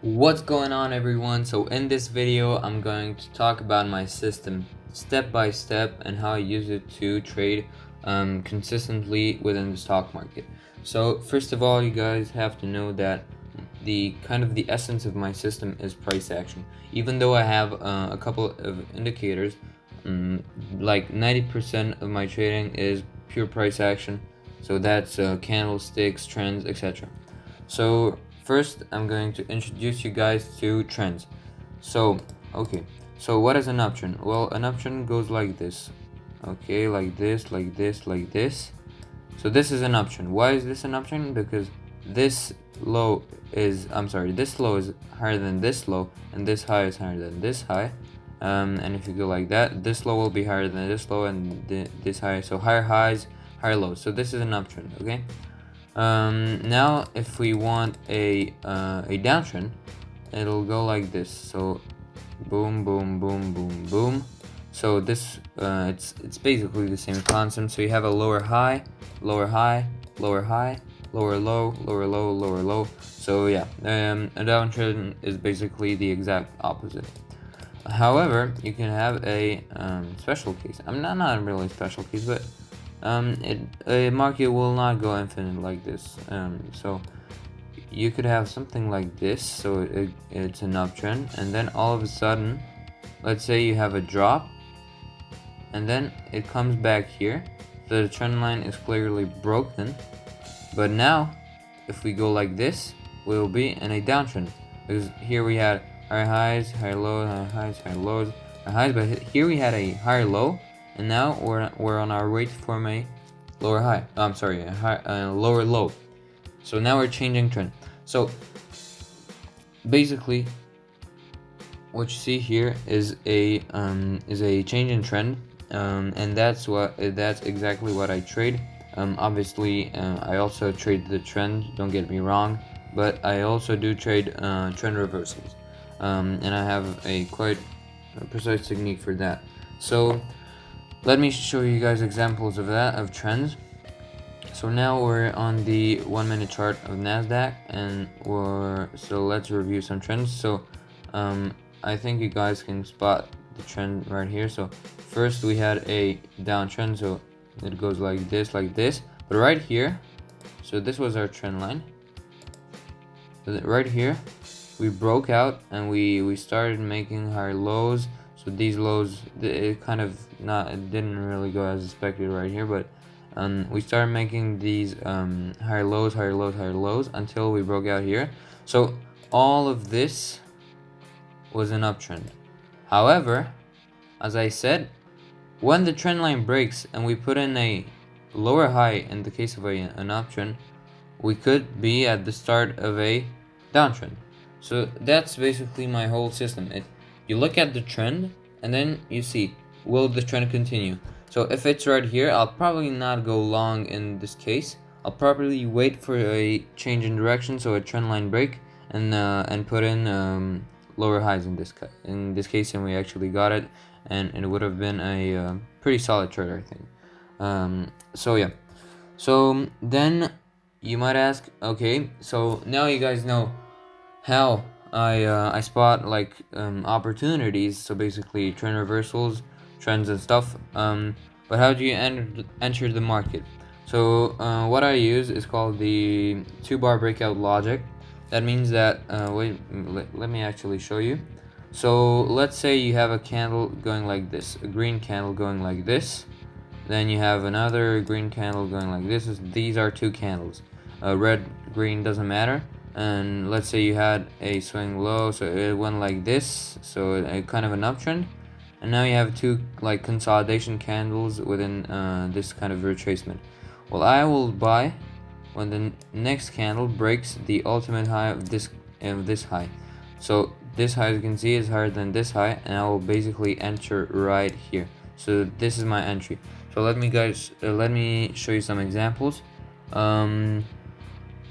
What's going on, everyone? So in this video I'm going to talk about my system step by step and how I use it to trade consistently within the stock market. So first of all, you guys have to know that the essence of my system is price action. Even though I have a couple of indicators, like 90% of my trading is pure price action. So that's candlesticks, trends, etc. So first I'm going to introduce you guys to trends. So what is an uptrend? Well, an uptrend goes like this. Okay, like this, like this, like this. So this is an uptrend. Why is this an uptrend? Because this low is this low is higher than this low, and this high is higher than this high. And if you go like that, this low will be higher than this low, and this high. So higher highs, higher lows. So this is an uptrend. Okay. Now if we want a downtrend, it'll go like this. So boom, boom, boom, boom, boom. So this it's basically the same concept. So you have a lower high, lower high, lower high, lower low, lower low, lower low. So yeah, a downtrend is basically the exact opposite. However, you can have a special case. I'm not really a special case, but a market will not go infinite like this. So you could have something like this. So it's an uptrend, and then all of a sudden, let's say you have a drop, and then it comes back here. So the trend line is clearly broken. But now, if we go like this, we'll be in a downtrend, because here we had higher highs, higher lows, higher highs, higher lows, higher highs. But here we had a higher low, and now we're on our way to form a lower high. A lower low. So now we're changing trend. So basically, what you see here is a change in trend, and that's exactly what I trade. Obviously, I also trade the trend. Don't get me wrong, but I also do trade trend reversals, and I have a quite precise technique for that. So let me show you guys examples of trends. So now we're on the 1 minute chart of NASDAQ, and let's review some trends. So I think you guys can spot the trend right here. So first we had a downtrend, so it goes like this, but right here, so this was our trend line. So right here we broke out, and we started making higher lows. So these lows, it didn't really go as expected right here, but we started making these higher lows, higher lows, higher lows, until we broke out here. So all of this was an uptrend. However, as I said, when the trend line breaks and we put in a lower high in the case of an uptrend, we could be at the start of a downtrend. So that's basically my whole system. You look at the trend, and then you see, will the trend continue? So if it's right here, I'll probably not go long in this case. I'll probably wait for a change in direction, so a trend line break, and put in lower highs in this case, and we actually got it, and it would have been a pretty solid trade, I think. So yeah. So then you might ask, okay, so now you guys know how I spot opportunities. So basically trend reversals, trends and stuff. But how do you enter the market? So what I use is called the 2-bar breakout logic. That means that let me actually show you. So let's say you have a candle going like this, a green candle going like this. Then you have another green candle going like this. These are two candles. Red, green, doesn't matter. And let's say you had a swing low, so it went like this, so a kind of an uptrend. And now you have two consolidation candles within this kind of retracement. Well, I will buy when the next candle breaks the ultimate high of this high. So this high, as you can see, is higher than this high, and I will basically enter right here. So this is my entry. So let me show you some examples.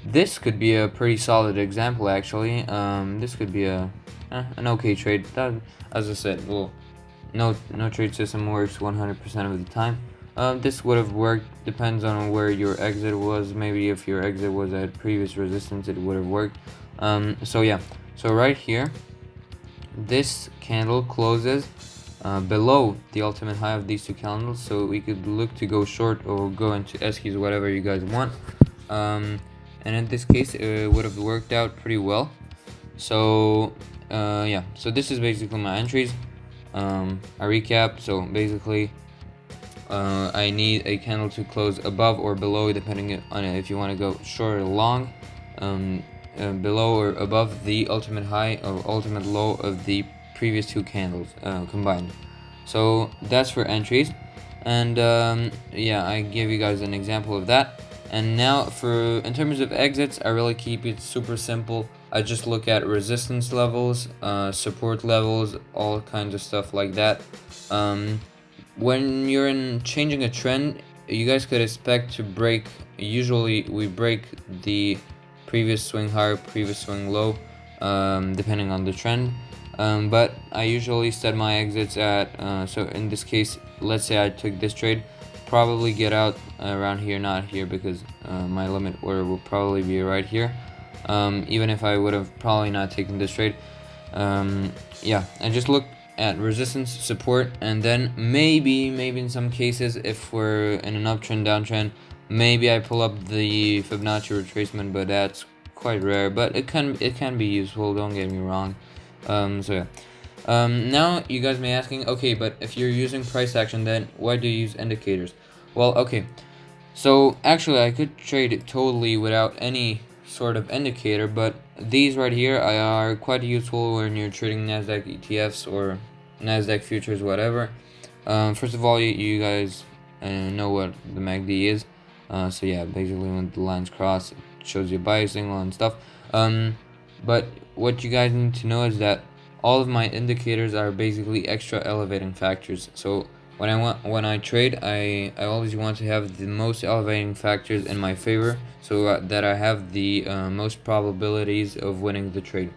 This could be a pretty solid example, actually. This could be an okay trade. As I said, well, no trade system works 100% of the time. This would have worked. Depends on where your exit was. Maybe if your exit was at previous resistance, it would have worked. So yeah. So right here, this candle closes below the ultimate high of these two candles, so we could look to go short or go into S keys, whatever you guys want. And in this case, it would have worked out pretty well. So yeah, so this is basically my entries. I recap. So basically, I need a candle to close above or below, depending on if you want to go short or long, below or above the ultimate high or ultimate low of the previous two candles combined. So that's for entries, and yeah, I gave you guys an example of that. And now in terms of exits, I really keep it super simple. I just look at resistance levels, support levels, all kinds of stuff like that. When you're changing a trend, you guys could expect to break. Usually we break the previous swing high, previous swing low, depending on the trend. But I usually set my exits at, so in this case, let's say I took this trade, probably get out around here, not here, because my limit order will probably be right here, even if I would have probably not taken this trade. Yeah, I just look at resistance, support, and then maybe in some cases, if we're in an uptrend, downtrend, maybe I pull up the Fibonacci retracement, but that's quite rare, but it can be useful, don't get me wrong. So yeah. Now you guys may be asking, okay, but if you're using price action, then why do you use indicators? Well, okay, so actually I could trade it totally without any sort of indicator, but these right here are quite useful when you're trading Nasdaq ETFs or Nasdaq futures, whatever. First of all, you guys know what the MACD is. So yeah, basically when the lines cross, it shows you a buy signal and stuff. But what you guys need to know is that all of my indicators are basically extra elevating factors. So when I trade, I always want to have the most elevating factors in my favor, so that I have the most probabilities of winning the trade.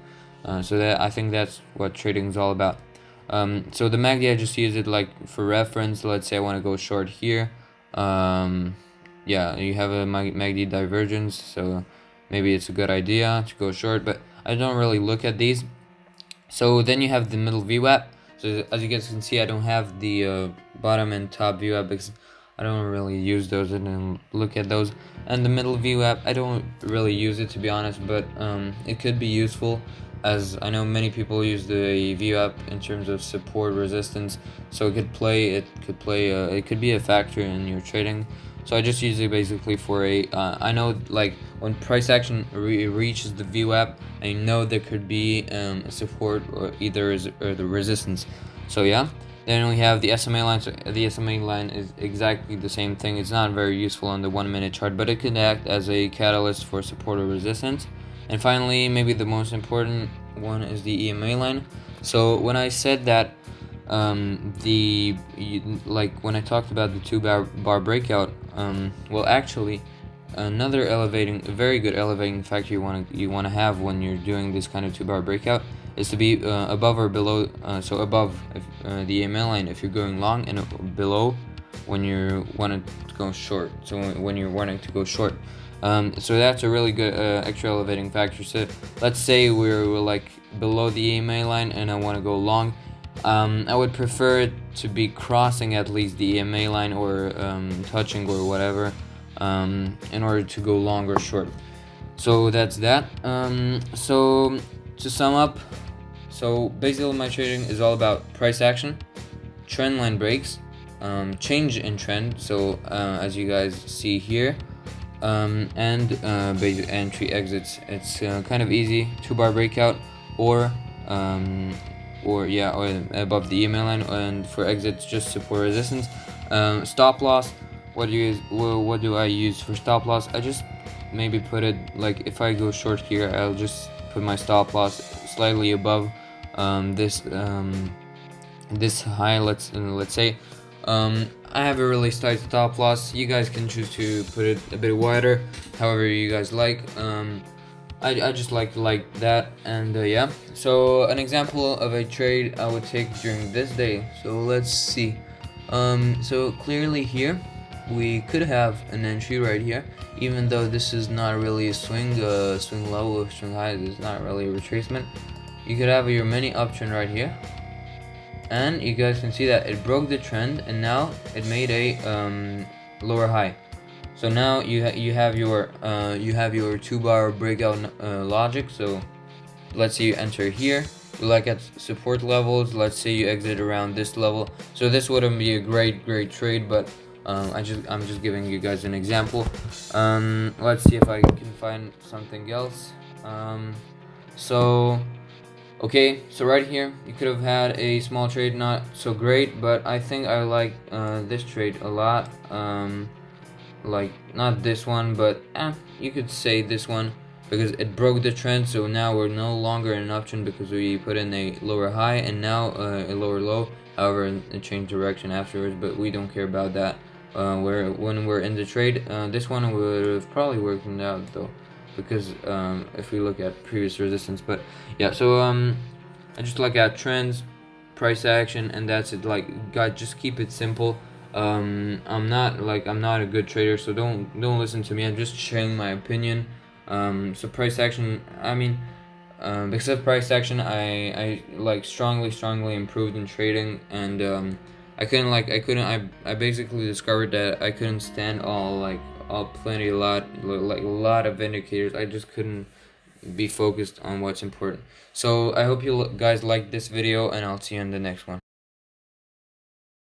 So that I think that's what trading is all about. So the MACD, I just use it like for reference. Let's say I want to go short here. Yeah, you have a MACD divergence, so maybe it's a good idea to go short, but I don't really look at these. So then you have the middle VWAP. So as you guys can see, I don't have the bottom and top VWAP because I don't really use those and look at those. And the middle VWAP, I don't really use it, to be honest, but it could be useful, as I know many people use the VWAP in terms of support, resistance. So it could be a factor in your trading. So I just use it basically for I know, like, when price action reaches the VWAP, I know there could be a support or the resistance. So yeah, then we have the SMA line. So the SMA line is exactly the same thing. It's not very useful on the 1 minute chart, but it can act as a catalyst for support or resistance. And finally, maybe the most important one is the EMA line. So when I said that, when I talked about the 2 bar breakout, well, actually, another very good elevating factor you want to have when you're doing this kind of 2 bar breakout is to be above or below. So above the EMA line if you're going long, and below when you want to go short. So when you're wanting to go short. So that's a really good extra elevating factor. So let's say we're like below the EMA line and I want to go long. I would prefer it to be crossing at least the EMA line or touching or whatever, in order to go long or short. So that's that. So to sum up, so basically my trading is all about price action, trend line breaks, change in trend. So as you guys see here, and basic entry exits. It's kind of easy. 2 bar breakout or above the EMA line, and for exits just support resistance. Stop loss, what do I use for stop loss? I just maybe put it like, if I go short here, I'll just put my stop loss slightly above this high. Let's say I have a really tight stop loss. You guys can choose to put it a bit wider, however you guys like. I just like that. And yeah, so an example of a trade I would take during this day. So let's see. So clearly here we could have an entry right here, even though this is not really a swing low or swing high. This is not really a retracement. you could have your mini uptrend right here, and you guys can see that it broke the trend, and now it made a lower high. So now you have your 2-bar breakout logic. So let's say you enter here, you like at support levels, let's say you exit around this level. So this wouldn't be a great trade, but I'm just giving you guys an example. Let's see if I can find something else. So okay, so right here you could have had a small trade, not so great, but I think I like this trade a lot. Like not this one, but you could say this one, because it broke the trend. So now we're no longer in an uptrend because we put in a lower high and now a lower low. However, it changed direction afterwards, but we don't care about that. When we're in the trade, this one would have probably worked out though, because if we look at previous resistance. But yeah, so I just look at trends, price action, and that's it. Like, guys, just keep it simple. I'm not a good trader, so don't listen to me. I'm just sharing my opinion. So price action, I mean, because of price action, I like strongly improved in trading, and I basically discovered that I couldn't stand a lot of indicators. I just couldn't be focused on what's important. So I hope you guys like this video, and I'll see you in the next one.